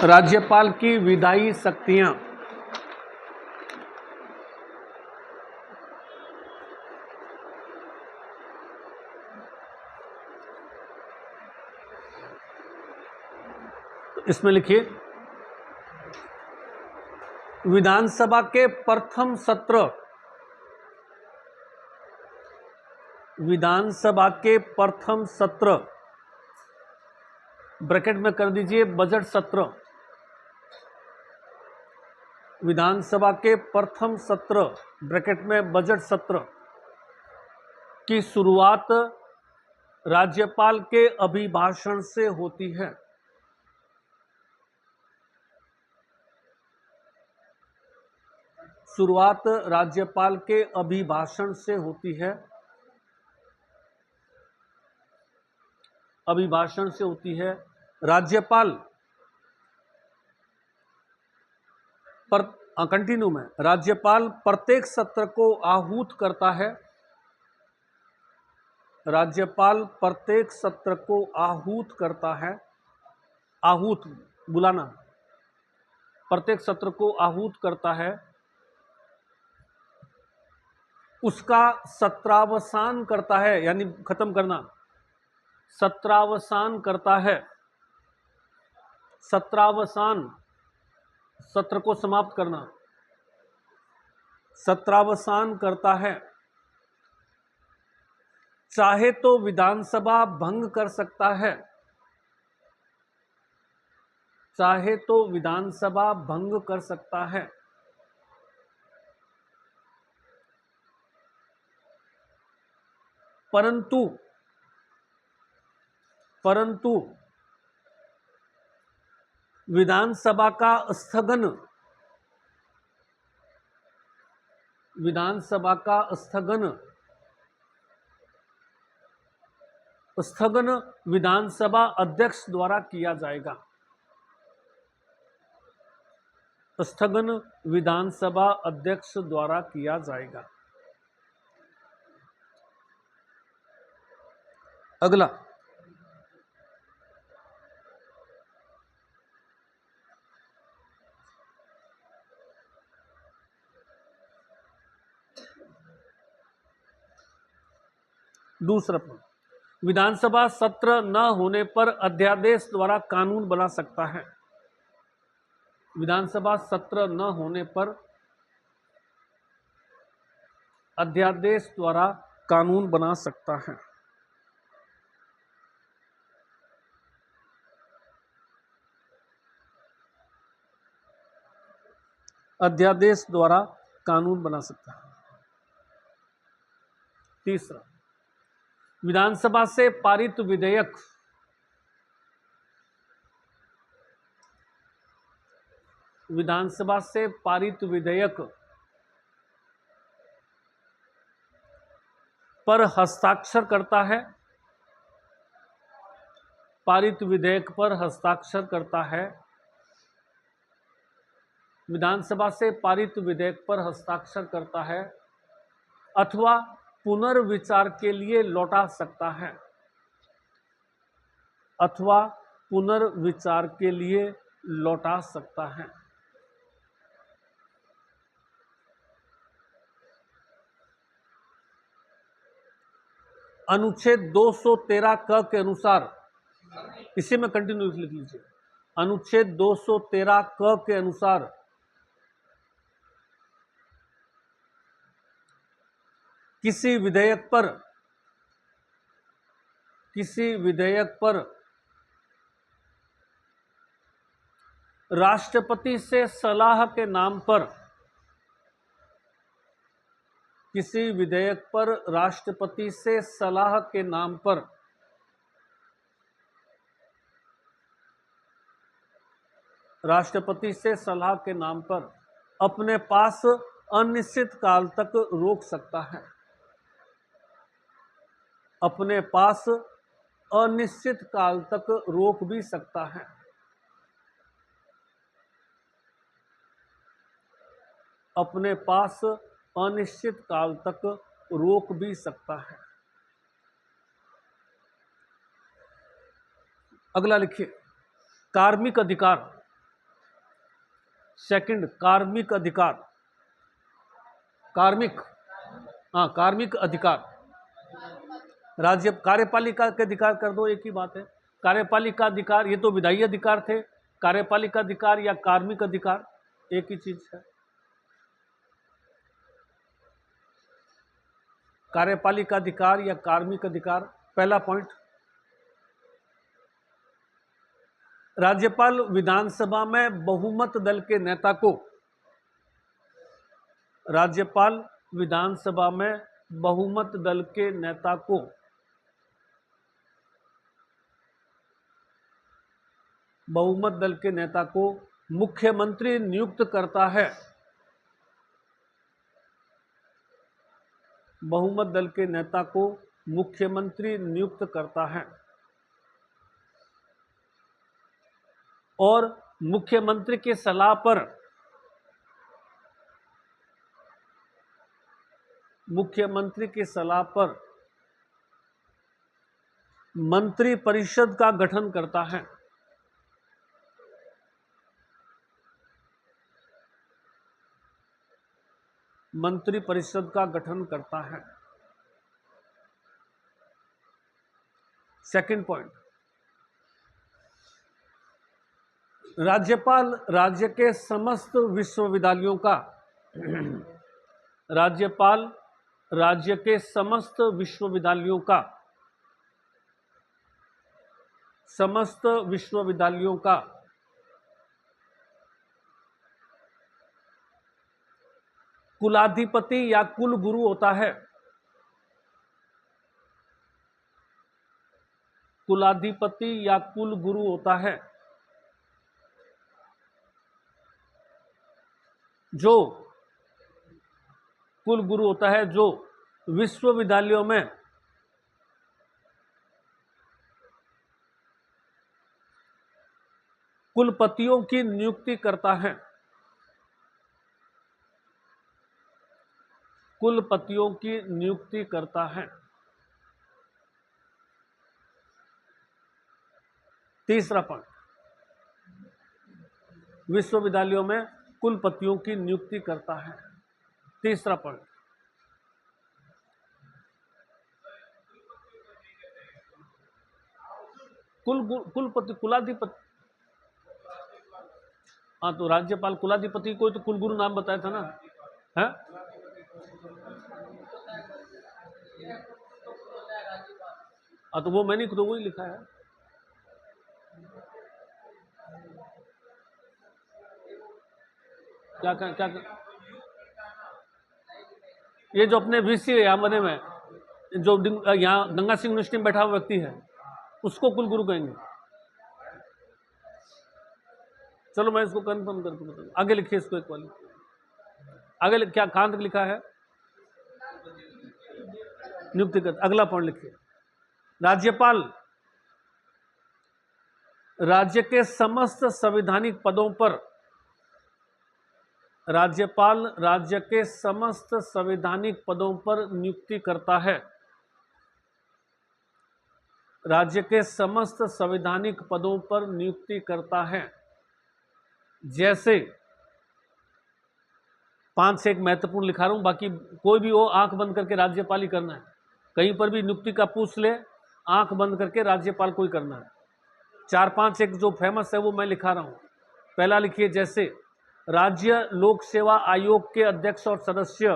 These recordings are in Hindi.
राज्यपाल की विधायी शक्तियां। तो इसमें लिखिए, विधानसभा के प्रथम सत्र, विधानसभा के प्रथम सत्र ब्रैकेट में कर दीजिए बजट सत्र, विधानसभा के प्रथम सत्र ब्रैकेट में बजट सत्र की शुरुआत राज्यपाल के अभिभाषण से होती है। शुरुआत राज्यपाल के अभिभाषण से होती है, अभिभाषण से होती है। राज्यपाल पर कंटिन्यू में, राज्यपाल प्रत्येक सत्र को आहूत करता है, राज्यपाल प्रत्येक सत्र को आहूत करता है, आहूत बुलाना, प्रत्येक सत्र को आहूत करता है, उसका सत्रावसान करता है, यानी खत्म करना, सत्रावसान करता है, सत्रावसान सत्र को समाप्त करना, सत्रावसान करता है। चाहे तो विधानसभा भंग कर सकता है, चाहे तो विधानसभा भंग कर सकता है, परंतु विधानसभा का स्थगन, विधानसभा का स्थगन विधानसभा अध्यक्ष द्वारा किया जाएगा, स्थगन विधानसभा अध्यक्ष द्वारा किया जाएगा। अगला, दूसरा प्रश्न, विधानसभा सत्र न होने पर अध्यादेश द्वारा कानून बना सकता है। विधानसभा सत्र न होने पर अध्यादेश द्वारा कानून बना सकता है। अध्यादेश द्वारा कानून बना सकता है। तीसरा, विधानसभा से पारित विधेयक, विधानसभा से पारित विधेयक पर हस्ताक्षर करता है, पारित विधेयक पर हस्ताक्षर करता है, विधानसभा से पारित विधेयक पर हस्ताक्षर करता है अथवा पुनर्विचार के लिए लौटा सकता है, अथवा पुनर्विचार के लिए लौटा सकता है। अनुच्छेद 213 क के अनुसार, इसी में कंटिन्यू लिख लीजिए, अनुच्छेद 213 क के अनुसार किसी विधेयक पर राष्ट्रपति से सलाह के नाम पर, किसी विधेयक पर राष्ट्रपति से सलाह के नाम पर राष्ट्रपति से सलाह के नाम पर अपने पास अनिश्चित काल तक रोक सकता है, अपने पास अनिश्चित काल तक रोक भी सकता है। अपने पास अनिश्चित काल तक रोक भी सकता है। अगला लिखिए, कार्मिक अधिकार, सेकंड, कार्मिक अधिकार, कार्मिक, हाँ कार्मिक अधिकार। राज्य कार्यपालिका के अधिकार कर दो, एक ही बात है। कार्यपालिका अधिकार, ये तो विधायी अधिकार थे, कार्यपालिका अधिकार या कार्मिक अधिकार एक ही चीज है। कार्यपालिका अधिकार या कार्मिक अधिकार, पहला पॉइंट। राज्यपाल विधानसभा में बहुमत दल के नेता को, राज्यपाल विधानसभा में बहुमत दल के नेता को बहुमत दल के नेता को मुख्यमंत्री नियुक्त करता है। बहुमत दल के नेता को मुख्यमंत्री नियुक्त करता है और मुख्यमंत्री की सलाह पर मंत्री परिषद का गठन करता है। मंत्री परिषद का गठन करता है। सेकंड पॉइंट, राज्यपाल राज्य के समस्त विश्वविद्यालयों का राज्यपाल राज्य के समस्त विश्वविद्यालयों का कुलाधिपति या कुलगुरु होता है। कुलाधिपति या कुलगुरु होता है जो कुलगुरु होता है जो विश्वविद्यालयों में कुलपतियों की नियुक्ति करता है। कुलपतियों की नियुक्ति करता है। तीसरा पॉइंट, विश्वविद्यालयों में कुलपतियों की नियुक्ति करता है। तीसरा पॉइंट, कुलपति कुलाधिपति, हाँ तो राज्यपाल कुलाधिपति को तो कुलगुरु नाम बताया था ना, है? हाँ तो वो मैंने खुद वही लिखा है। क्या क्या क्या, ये जो अपने वीसी यहाँ बने में जो यहाँ गंगा सिंह यूनिवर्सिटी में बैठा हुआ व्यक्ति है उसको कुलगुरु कहेंगे। चलो मैं इसको कंफर्म करके बताऊँ। आगे लिखिए इसको एक वाली, आगे क्या कहां तक लिखा है? नियुक्ति कर। अगला पॉइंट लिखिए, राज्यपाल राज्य के समस्त संवैधानिक पदों पर राज्यपाल राज्य के समस्त संवैधानिक पदों पर नियुक्ति करता है। राज्य के समस्त संवैधानिक पदों पर नियुक्ति करता है। जैसे 5 से एक महत्वपूर्ण लिखा रहा हूं, बाकी कोई भी हो आंख बंद करके राज्यपाल ही करना है। कहीं पर भी नियुक्ति का पूछ ले, आंख बंद करके राज्यपाल को ही करना है। 4-5 एक जो फेमस है वो मैं लिखा रहा हूं। पहला लिखिए, जैसे राज्य लोक सेवा आयोग के अध्यक्ष और सदस्य,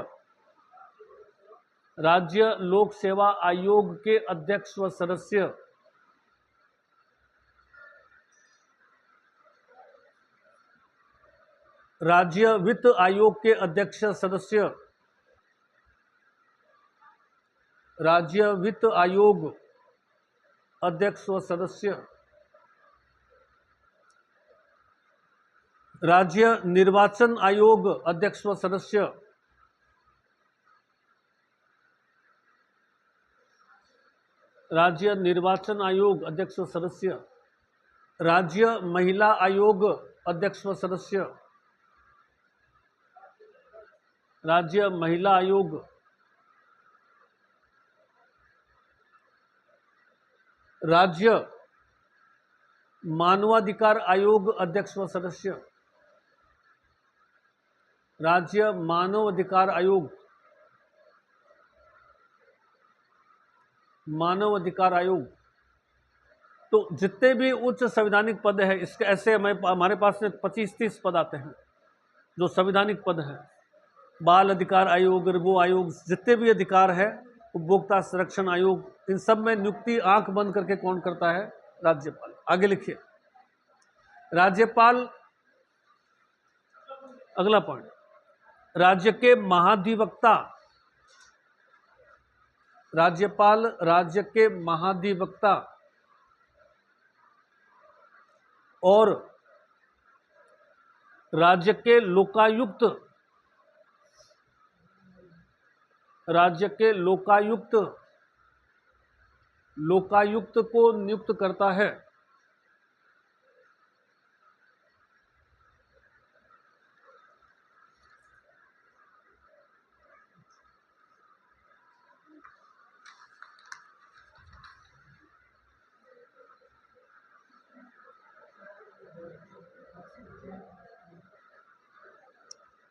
राज्य लोक सेवा आयोग के अध्यक्ष व सदस्य, राज्य वित्त आयोग के अध्यक्ष सदस्य, राज्य वित्त आयोग अध्यक्ष व सदस्य, राज्य निर्वाचन आयोग अध्यक्ष व सदस्य, राज्य निर्वाचन आयोग अध्यक्ष व सदस्य, राज्य महिला आयोग अध्यक्ष व सदस्य, राज्य महिला आयोग, राज्य मानवाधिकार आयोग अध्यक्ष व सदस्य, राज्य मानव अधिकार आयोग, मानव अधिकार आयोग। तो जितने भी उच्च संवैधानिक पद है, इसके ऐसे हमारे पास से 25-30 पद आते हैं जो संवैधानिक पद हैं। बाल अधिकार आयोग, वो आयोग, जितने भी अधिकार है, उपभोक्ता संरक्षण आयोग, इन सब में नियुक्ति आंख बंद करके कौन करता है? राज्यपाल। आगे लिखिए, राज्यपाल, अगला पॉइंट, राज्य के महाधिवक्ता, राज्यपाल राज्य के महाधिवक्ता और राज्य के लोकायुक्त, राज्य के लोकायुक्त, लोकायुक्त को नियुक्त करता है।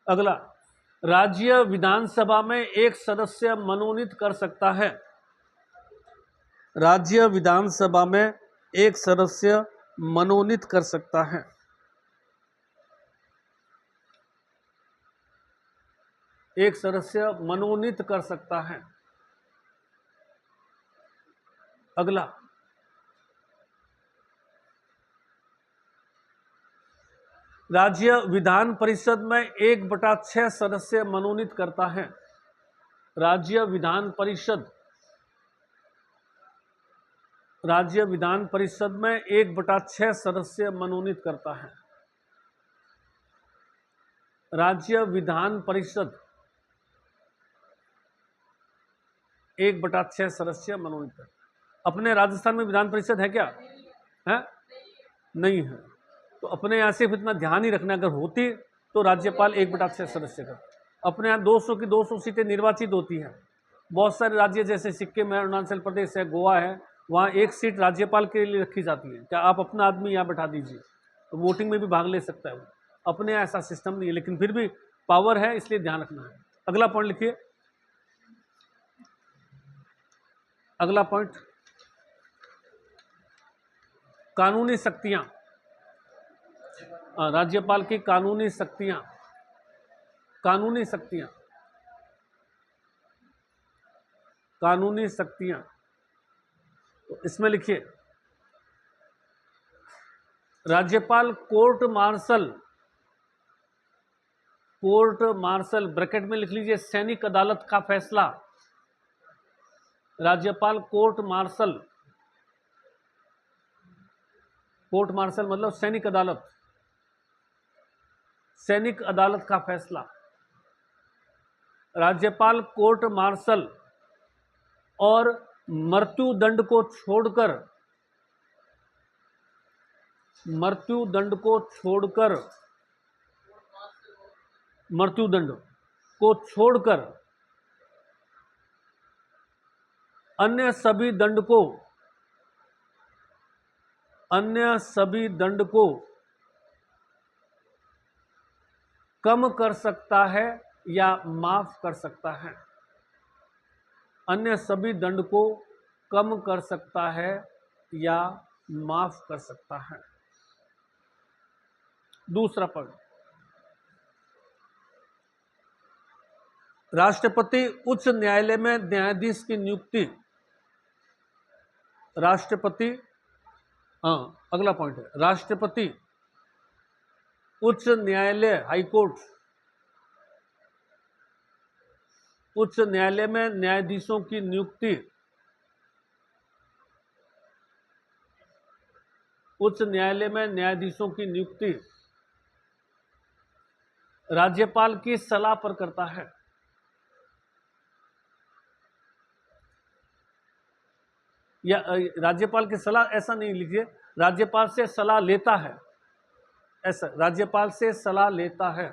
अगला, राज्य विधानसभा में एक सदस्य मनोनीत कर सकता है। राज्य विधानसभा में एक सदस्य मनोनीत कर सकता है। एक सदस्य मनोनीत कर सकता है। अगला, राज्य विधान परिषद में 1/6 सदस्य मनोनीत करता है। राज्य विधान परिषद, राज्य विधान परिषद में 1/6 सदस्य मनोनीत करता है। राज्य विधान परिषद 1/6 सदस्य मनोनीत करता है। अपने राजस्थान में विधान परिषद है क्या? है? नहीं है। तो अपने यहाँ सिर्फ इतना ध्यान ही रखना, अगर होती तो राज्यपाल 1/6 सदस्य का। अपने यहाँ 200 की 200 सीटें निर्वाचित होती हैं। बहुत सारे राज्य जैसे सिक्किम है, अरुणाचल प्रदेश है, गोवा है, वहाँ एक सीट राज्यपाल के लिए रखी जाती है। क्या आप अपना आदमी यहाँ बैठा दीजिए तो वोटिंग में भी भाग ले सकता है वो। अपने यहाँ ऐसा सिस्टम नहीं है, लेकिन फिर भी पावर है, इसलिए ध्यान रखना है। अगला पॉइंट लिखिए, अगला पॉइंट, कानूनी शक्तियां, राज्यपाल की कानूनी शक्तियां, कानूनी शक्तियां, कानूनी शक्तियां। तो इसमें लिखिए, राज्यपाल court martial, court martial bracket में लिख लीजिए सैनिक अदालत का फैसला। राज्यपाल कोर्ट मार्शल, कोर्ट मार्शल मतलब सैनिक अदालत, सैनिक अदालत का फैसला। राज्यपाल कोर्ट मार्शल और मृत्युदंड को छोड़कर, मृत्युदंड को छोड़कर, मृत्युदंड को छोड़कर अन्य सभी दंड को, अन्य सभी दंड को कम कर सकता है या माफ कर सकता है। अन्य सभी दंड को कम कर सकता है या माफ कर सकता है। दूसरा पॉइंट, राष्ट्रपति उच्च न्यायालय में न्यायाधीश की नियुक्ति, राष्ट्रपति, अगला पॉइंट है, राष्ट्रपति उच्च न्यायालय, हाईकोर्ट, उच्च न्यायालय में न्यायाधीशों की नियुक्ति, उच्च न्यायालय में न्यायाधीशों की नियुक्ति राज्यपाल की सलाह पर करता है। या राज्यपाल की सलाह ऐसा नहीं लीजिए, राज्यपाल से सलाह लेता है, ऐसा, राज्यपाल से सलाह लेता है।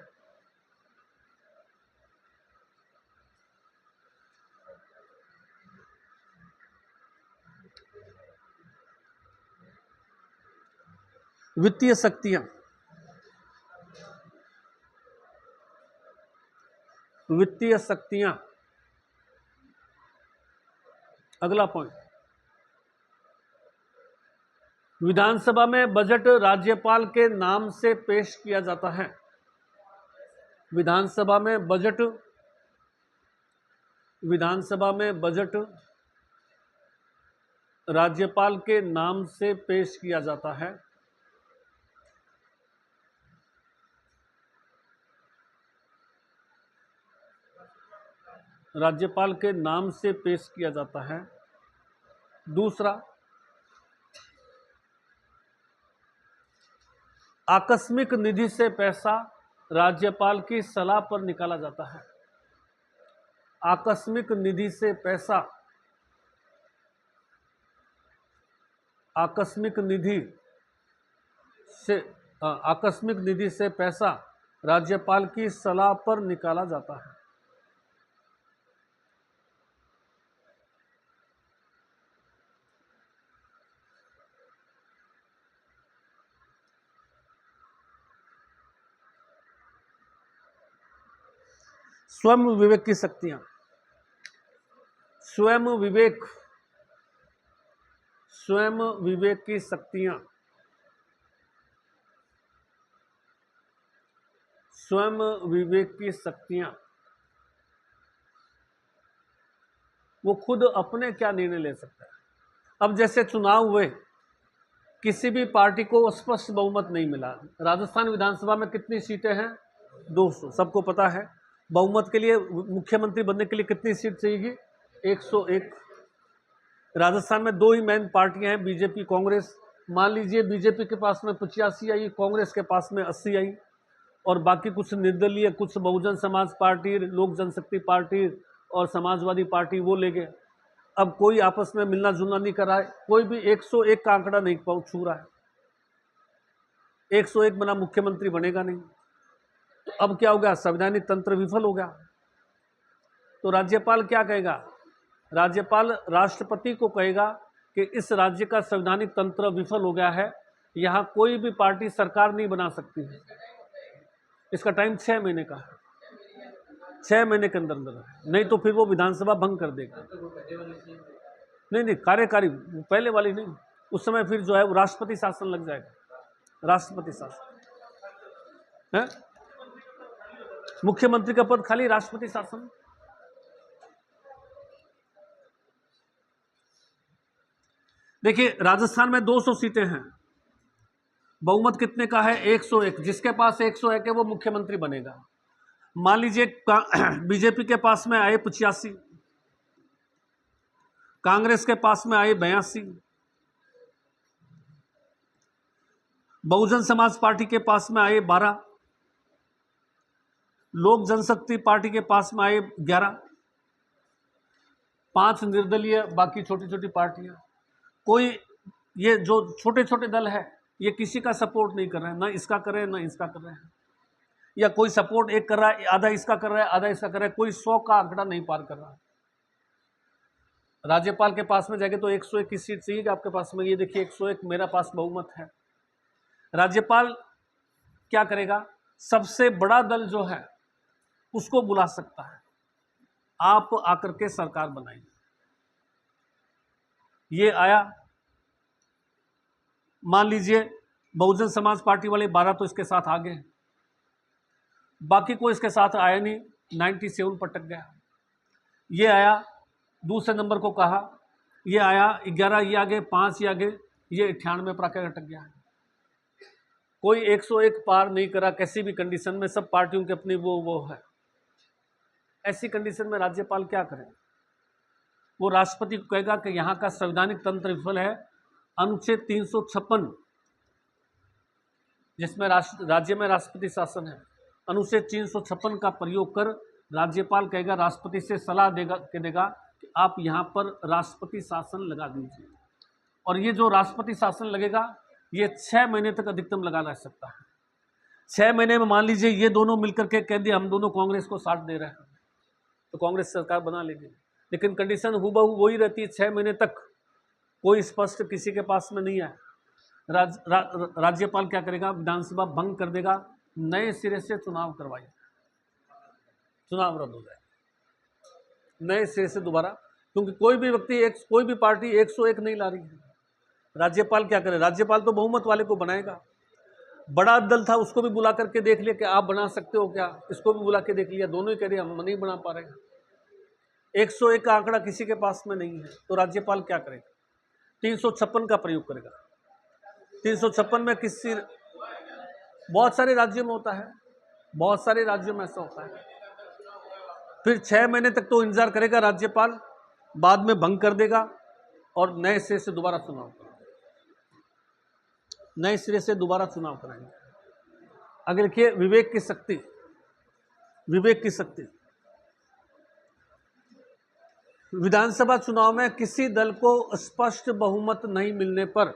वित्तीय शक्तियां, वित्तीय शक्तियां। अगला पॉइंट, विधानसभा में बजट राज्यपाल के नाम से पेश किया जाता है। विधानसभा में बजट राज्यपाल के नाम से पेश किया जाता है। राज्यपाल के नाम से पेश किया जाता है। दूसरा, आकस्मिक निधि से पैसा राज्यपाल की सलाह पर निकाला जाता है। आकस्मिक निधि से पैसा, आकस्मिक निधि से पैसा राज्यपाल की सलाह पर निकाला जाता है। स्वयं विवेक की शक्तियां, स्वयं विवेक की शक्तियां, स्वयं विवेक की शक्तियां, वो खुद अपने क्या निर्णय ले सकता है। अब जैसे चुनाव हुए, किसी भी पार्टी को स्पष्ट बहुमत नहीं मिला। राजस्थान विधानसभा में कितनी सीटें हैं? 200, सबको पता है। बहुमत के लिए, मुख्यमंत्री बनने के लिए कितनी सीट चाहिए? 101। राजस्थान में दो ही मेन पार्टियां हैं, बीजेपी कांग्रेस। मान लीजिए बीजेपी के पास में 85 आई, कांग्रेस के पास में 80 आई, और बाकी कुछ निर्दलीय, कुछ बहुजन समाज पार्टी, लोक जनशक्ति पार्टी और समाजवादी पार्टी वो ले गए। अब कोई आपस में मिलना जुलना नहीं कर रहा है, कोई भी 101 का आंकड़ा नहीं छू रहा है। 101 बना मुख्यमंत्री बनेगा नहीं। तो अब क्या हो गया? संवैधानिक तंत्र विफल हो गया। तो राज्यपाल क्या कहेगा? राज्यपाल राष्ट्रपति को कहेगा कि इस राज्य का संवैधानिक तंत्र विफल हो गया है, यहाँ कोई भी पार्टी सरकार नहीं बना सकती है। इसका टाइम 6 महीने का है, 6 महीने के अंदर अंदर है, नहीं तो फिर वो विधानसभा भंग कर देगा। नहीं, कार्यकारी पहले वाली नहीं, उस समय फिर जो है वो राष्ट्रपति शासन लग जाएगा। राष्ट्रपति शासन है, मुख्यमंत्री का पद खाली, राष्ट्रपति शासन। देखिए राजस्थान में 200 सीटें हैं, बहुमत कितने का है? 101। जिसके पास 101 है वो मुख्यमंत्री बनेगा। मान लीजिए बीजेपी के पास में आए 85, कांग्रेस के पास में आए 82, बहुजन समाज पार्टी के पास में आए 12, लोक जनशक्ति पार्टी के पास में आए 11, 5 निर्दलीय, बाकी छोटी छोटी पार्टियां। कोई ये जो छोटे छोटे दल है ये किसी का सपोर्ट नहीं कर रहे हैं, ना इसका कर रहे हैं ना इसका कर रहे हैं, या कोई सपोर्ट एक कर रहा है, आधा इसका कर रहा है आधा इसका कर रहा है, कोई 100 का आंकड़ा नहीं पार कर रहा है। राज्यपाल के पास में जाएंगे तो 101 की सीट चाहिए आपके पास में, ये देखिए 101 मेरा पास बहुमत है। राज्यपाल क्या करेगा? सबसे बड़ा दल जो है उसको बुला सकता है, आप आकर के सरकार बनाइए। ये आया, मान लीजिए बहुजन समाज पार्टी वाले 12 तो इसके साथ आ गए, बाकी कोई इसके साथ आया नहीं, 97 पर अटक गया। ये आया, दूसरे नंबर को कहा, ये आया 11, ये आगे 5, ये आगे, ये 98 पर आकर अटक गया। कोई 101 पार नहीं करा किसी भी कंडीशन में, सब पार्टियों की अपनी वो है। ऐसी कंडीशन में राज्यपाल क्या करें? वो राष्ट्रपति को कहेगा कि यहाँ का संवैधानिक तंत्र विफल है। अनुच्छेद 356 जिसमें राज्य में राष्ट्रपति शासन है, अनुच्छेद 356 का प्रयोग कर राज्यपाल कहेगा, राष्ट्रपति से सलाह देगा कि आप यहाँ पर राष्ट्रपति शासन लगा दीजिए। और ये जो राष्ट्रपति शासन लगेगा ये 6 महीने तक अधिकतम लगा रह सकता है। 6 महीने में मान लीजिए ये दोनों मिलकर के कह दिया हम दोनों कांग्रेस को साथ दे रहे हैं, तो कांग्रेस सरकार बना लेगी। लेकिन कंडीशन हुबहू वही रहती है, 6 महीने तक कोई स्पष्ट किसी के पास में नहीं है। राज्यपाल क्या करेगा? विधानसभा भंग कर देगा, नए सिरे से चुनाव करवाइए। चुनाव रद्द हो जाए नए सिरे से दोबारा, क्योंकि कोई भी व्यक्ति कोई भी पार्टी 101 नहीं ला रही है। राज्यपाल क्या करे? राज्यपाल तो बहुमत वाले को बनाएगा। बड़ा दल था उसको भी बुला करके देख लिया कि आप बना सकते हो क्या, इसको भी बुला के देख लिया, दोनों ही कह रहे हम नहीं बना पा रहे हैं। 101 का आंकड़ा किसी के पास में नहीं है, तो राज्यपाल क्या करेगा? 356 का प्रयोग करेगा। 356 में किसी, बहुत सारे राज्यों में होता है, बहुत सारे राज्यों में ऐसा होता है। फिर 6 महीने तक तो इंतजार करेगा राज्यपाल, बाद में भंग कर देगा और नए सिरे से दोबारा चुनाव कराएंगे, नए सिरे से दोबारा चुनाव कराएंगे। आगे लिखिए, विवेक की शक्ति, विवेक की शक्ति। विधानसभा चुनाव में किसी दल को स्पष्ट बहुमत नहीं मिलने पर,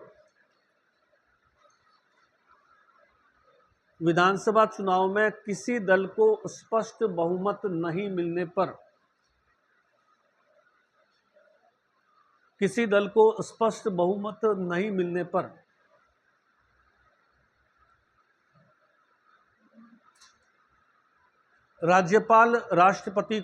विधानसभा चुनाव में किसी दल को स्पष्ट बहुमत नहीं मिलने पर, किसी दल को स्पष्ट बहुमत नहीं मिलने पर राज्यपाल राष्ट्रपति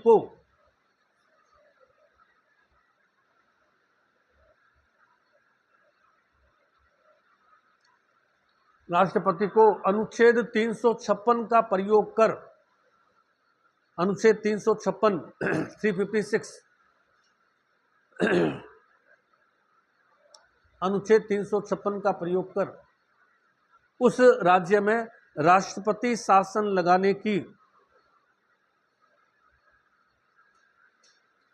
को अनुच्छेद 356 का प्रयोग कर, अनुच्छेद 356 356 अनुच्छेद 356 का प्रयोग कर उस राज्य में राष्ट्रपति शासन लगाने की,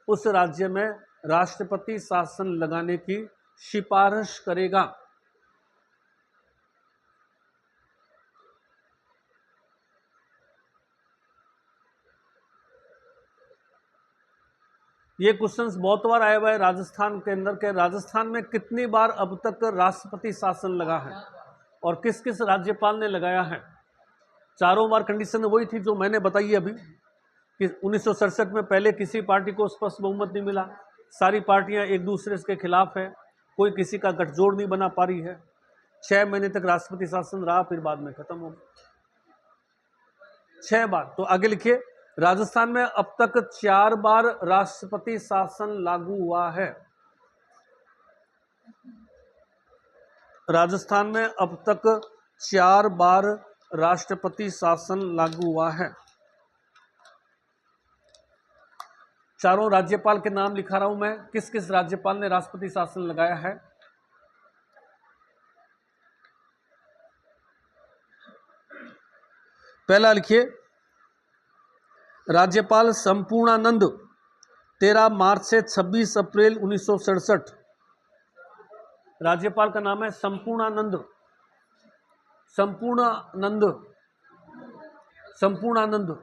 उस राज्य में राष्ट्रपति शासन लगाने की सिफारिश करेगा। ये क्वेश्चंस बहुत बार आया हुआ है राजस्थान के अंदर के, राजस्थान में कितनी बार अब तक राष्ट्रपति शासन लगा है और किस किस राज्यपाल ने लगाया है। चारों बार कंडीशन वही थी जो मैंने बताई अभी कि 1967 में पहले किसी पार्टी को स्पष्ट बहुमत नहीं मिला, सारी पार्टियां एक दूसरे के खिलाफ है, कोई किसी का गठजोड़ नहीं बना पा रही है। 6 महीने तक राष्ट्रपति शासन रहा, फिर बाद में खत्म हो गया 6 बार। तो आगे लिखिए, राजस्थान में अब तक 4 बार राष्ट्रपति शासन लागू हुआ है। राजस्थान में अब तक 4 बार राष्ट्रपति शासन लागू हुआ है। चारों राज्यपाल के नाम लिखा रहा हूं मैं, किस किस राज्यपाल ने राष्ट्रपति शासन लगाया है। पहला लिखिए, राज्यपाल संपूर्णानंद 13 मार्च से 26 अप्रैल 1967। राज्यपाल का नाम है संपूर्णानंद, संपूर्णानंद, संपूर्णानंद।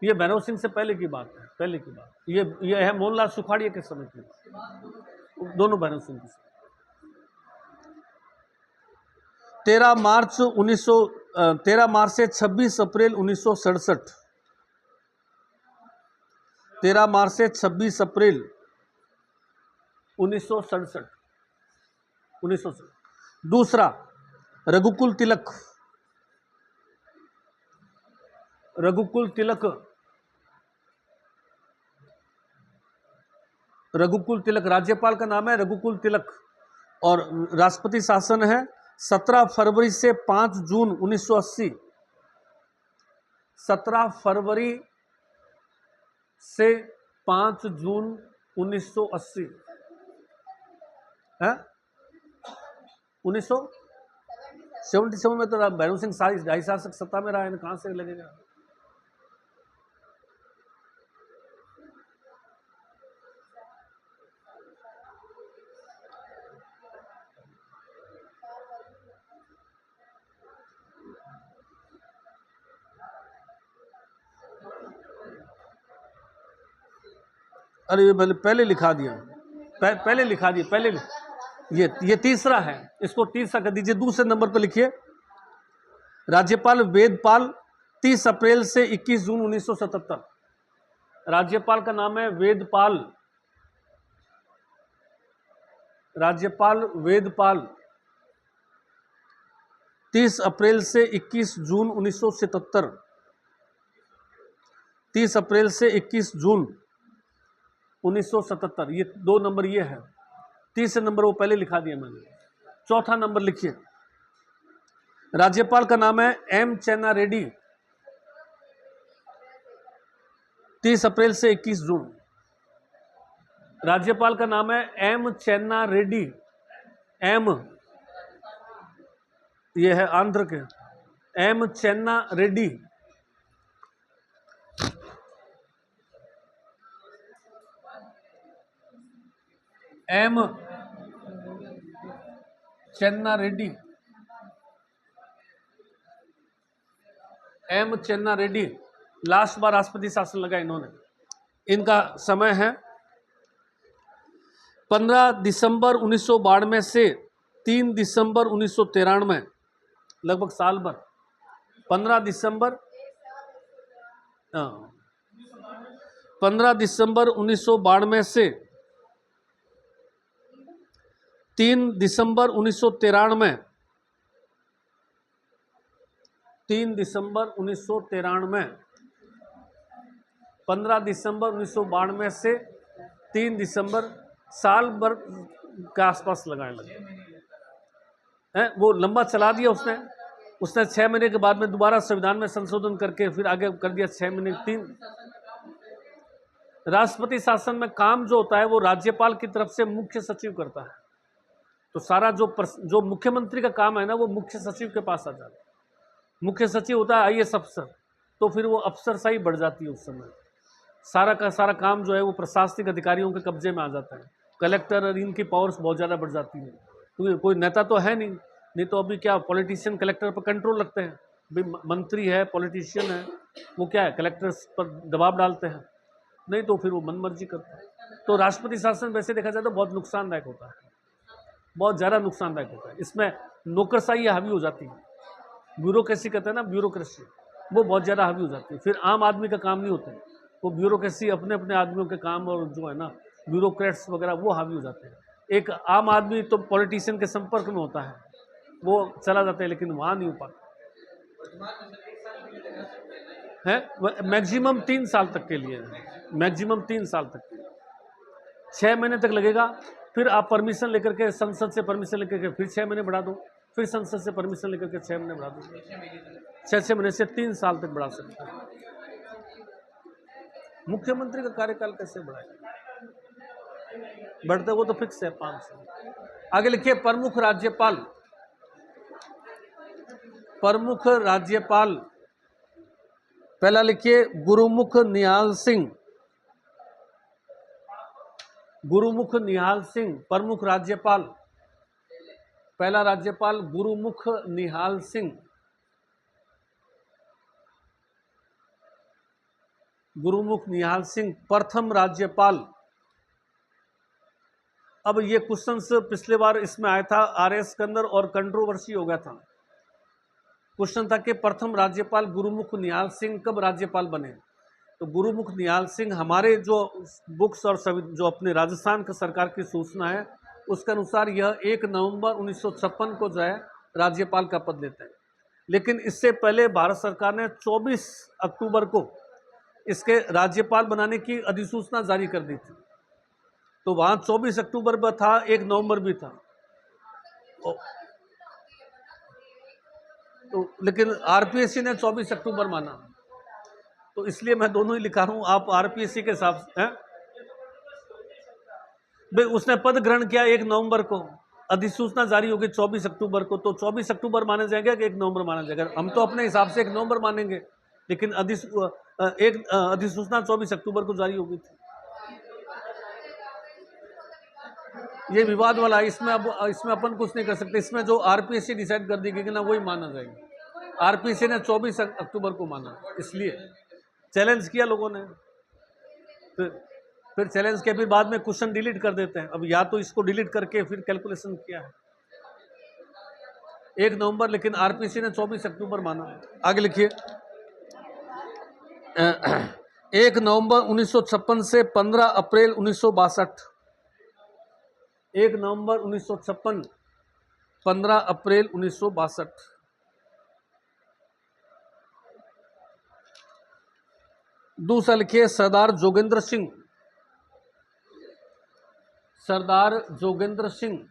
ये भैरव सिंह से पहले की बात है, पहले की बात। ये है मोहनलाल सुखाड़िया के समय की बात, दोनों भैरव सिंह की। 13 मार्च से 26 अप्रैल 1967। 13 मार्च से 26 अप्रैल 1967। दूसरा, रघुकुल तिलक, रघुकुल तिलक, रघुकुल तिलक। राज्यपाल का नाम है रघुकुल तिलक और राष्ट्रपति शासन है 17 फरवरी से 5 जून 1980। 17 फरवरी से 5 जून 1980 है। 1977 में तो भैरव सिंह 2.5 साल तक सत्ता में रहा है, कहां से लगेगा। अरे ये पहले लिखा दिया, पहले लिखा दिया, पहले ये तीसरा है, इसको तीसरा कर दीजिए। दूसरे नंबर पर लिखिए, राज्यपाल वेदपाल 30 अप्रैल से 21 जून 1977। राज्यपाल का नाम है वेदपाल, राज्यपाल वेदपाल 30 अप्रैल से 21 जून 1977। 30 अप्रैल से 21 जून 1977, ये 2 नंबर ये है। 30 नंबर वो पहले लिखा दिया मैंने। चौथा नंबर लिखिए, राज्यपाल का नाम है एम चेन्ना रेड्डी। 30 अप्रैल से 21 जून, राज्यपाल का नाम है एम चेन्ना रेड्डी। एम, ये है आंध्र के, M Chenna Reddy. M Chenna Reddy, M Chenna Reddy. Last बार राष्ट्रपति शासन लगा इन्होंने। इनका समय है 15 दिसंबर 1992 से 3 दिसंबर 1993, लगभग साल भर। 15 दिसंबर 1992 से 3 दिसंबर 1993, 3 दिसंबर 1993, 15 दिसंबर 1992 से 3 दिसंबर, साल भर के आसपास लगाने लगे हैं। वो लंबा चला दिया उसने 6 महीने के बाद में दोबारा संविधान में संशोधन करके फिर आगे कर दिया 6 महीने 3। राष्ट्रपति शासन में काम जो होता है वो राज्यपाल की तरफ से मुख्य सचिव करता है। तो सारा जो मुख्यमंत्री का काम है ना, वो मुख्य सचिव के पास आ जाता है। मुख्य सचिव होता है आईएएस अफसर, तो फिर वो अफसरशाही बढ़ जाती है उस समय। सारा का सारा काम जो है वो प्रशासनिक अधिकारियों के कब्जे में आ जाता है। कलेक्टर और इनकी पावर्स बहुत ज़्यादा बढ़ जाती है, क्योंकि कोई नेता तो है नहीं तो अभी क्या पॉलिटिशियन कलेक्टर पर कंट्रोल रखते हैं। भाई मंत्री है, पॉलिटिशियन है, वो क्या है कलेक्टर्स पर दबाव डालते हैं, नहीं तो फिर वो मनमर्जी करते हैं। तो राष्ट्रपति शासन वैसे देखा जाए तो बहुत नुकसानदायक होता है, बहुत ज़्यादा नुकसानदायक होता है। इसमें नौकरशाही हावी हो जाती है, ब्यूरोक्रेसी कहते हैं ना, ब्यूरोक्रेसी, वो बहुत ज़्यादा हावी हो जाती है। फिर आम आदमी का काम नहीं होता है, वो ब्यूरोक्रेसी अपने अपने आदमियों के काम और जो है ना ब्यूरोक्रेट्स वगैरह वो हावी हो जाते हैं। एक आम आदमी तो पॉलिटिशियन के संपर्क में होता है, वो चला जाता है, लेकिन वहाँ नहीं हो पाता है। मैक्सिमम 3 साल तक के लिए, मैक्सिमम 3 साल तक के लिए, 6 महीने तक लगेगा। फिर आप परमिशन लेकर के, संसद से परमिशन लेकर के फिर 6 महीने बढ़ा दो, फिर संसद से परमिशन लेकर के 6 महीने बढ़ा दो, 6 महीने से 3 साल तक बढ़ा सकते हैं। मुख्यमंत्री का कार्यकाल कैसे बढ़ाएगा, बढ़ते वो तो फिक्स है 5 साल। आगे लिखिए, प्रमुख राज्यपाल। प्रमुख राज्यपाल, पहला लिखिए गुरुमुख निहाल सिंह। गुरुमुख निहाल सिंह प्रमुख राज्यपाल। पहला राज्यपाल गुरुमुख निहाल सिंह। गुरुमुख निहाल सिंह प्रथम राज्यपाल। अब ये क्वेश्चंस पिछले बार इसमें आया था आरएस के अंदर और कंट्रोवर्सी हो गया था। क्वेश्चन था कि प्रथम राज्यपाल गुरुमुख निहाल सिंह कब राज्यपाल बने। तो गुरुमुख निहाल सिंह हमारे जो बुक्स और जो अपने राजस्थान की सरकार की सूचना है उसके अनुसार यह 1 नवंबर 1956 को जो है राज्यपाल का पद लेते हैं। लेकिन इससे पहले भारत सरकार ने 24 अक्टूबर को इसके राज्यपाल बनाने की अधिसूचना जारी कर दी थी। तो वहाँ 24 अक्टूबर पर था, 1 नवंबर भी था। तो लेकिन आरपीएससी ने 24 अक्टूबर माना, तो इसलिए मैं दोनों ही लिखा रहा हूँ। आप आरपीएससी के हिसाब से भाई उसने पद ग्रहण किया 1 नवंबर को, अधिसूचना जारी होगी 24 अक्टूबर को, तो 24 अक्टूबर माने जाएंगे कि 1 नवंबर माना जाएगा। हम तो अपने हिसाब से 1 नवंबर मानेंगे, लेकिन अधिसूचना 24 अक्टूबर को जारी होगी थी। ये विवाद वाला है, इसमें अपन कुछ नहीं कर सकते। इसमें जो आरपीएससी डिसाइड कर देगी कि ना वही माना जाएगा। आरपीएससी ने 24 अक्टूबर को माना, इसलिए चैलेंज किया लोगों ने। फिर चैलेंज के फिर बाद में क्वेश्चन डिलीट कर देते हैं। अब या तो इसको डिलीट करके फिर कैलकुलेशन किया है 1 नवंबर, लेकिन आरपीएससी ने 24 अक्टूबर माना। आगे लिखिए, 1 नवंबर 1956 से 15 अप्रैल 1962। 1 नवंबर 1956, 15 अप्रैल 1962। दूसरा लिखिए सरदार जोगेंद्र सिंह। सरदार जोगेंद्र सिंह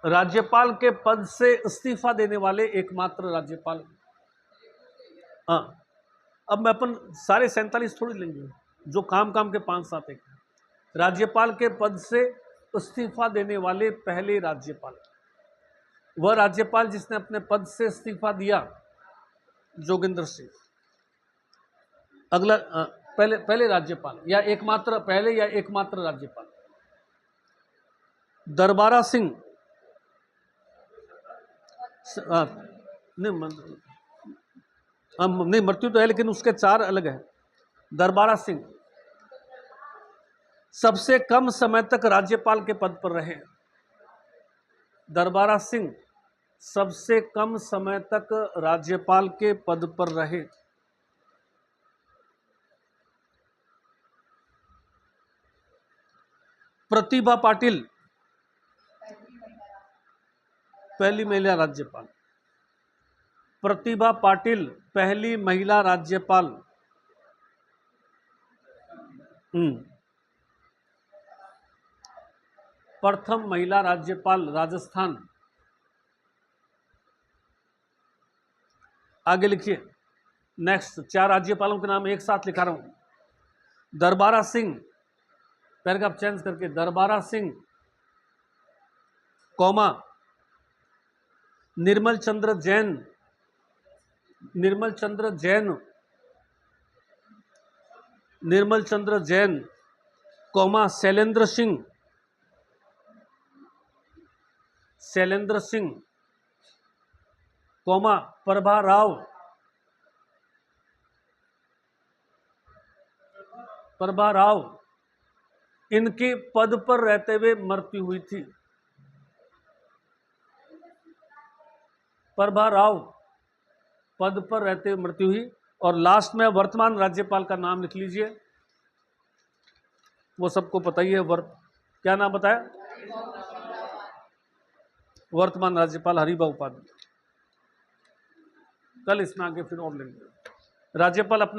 राज्यपाल के पद से इस्तीफा देने वाले एकमात्र राज्यपाल। हाँ, अब मैं अपन सारे 47 थोड़ी लेंगे, जो काम काम के 5-7 एक राज्यपाल के पद से इस्तीफा देने वाले पहले राज्यपाल, वह राज्यपाल जिसने अपने पद से इस्तीफा दिया, जोगेंद्र सिंह। अगला पहले राज्यपाल या एकमात्र, पहले या एकमात्र राज्यपाल, दरबारा सिंह। नहीं, मृत्यु तो है लेकिन उसके 4 अलग है। दरबारा सिंह सबसे कम समय तक राज्यपाल के पद पर रहे। दरबारा सिंह सबसे कम समय तक राज्यपाल के पद पर रहे। प्रतिभा पाटिल पहली महिला राज्यपाल। प्रतिभा पाटिल पहली महिला राज्यपाल। प्रथम महिला राज्यपाल राजस्थान। आगे लिखिए, नेक्स्ट 4 राज्यपालों के नाम एक साथ लिखा रहा हूं। दरबारा सिंह, पैराग्राफ चेंज करके, दरबारा सिंह, कौमा निर्मल चंद्र जैन, निर्मल चंद्र जैन, निर्मल चंद्र जैन, कौमा शैलेंद्र सिंह, शैलेंद्र सिंह, कौमा प्रभा राव, प्रभा राव, इनके पद पर रहते हुए मृत्यु हुई थी। प्रभा राव पद पर रहते हुए मृत्यु हुई। और लास्ट में वर्तमान राज्यपाल का नाम लिख लीजिए, वो सबको पता ही है। क्या नाम बताया? वर्तमान राज्यपाल हरिभा उपाध्याय। कल इसमें आगे फिर और लेंगे। राज्यपाल अपना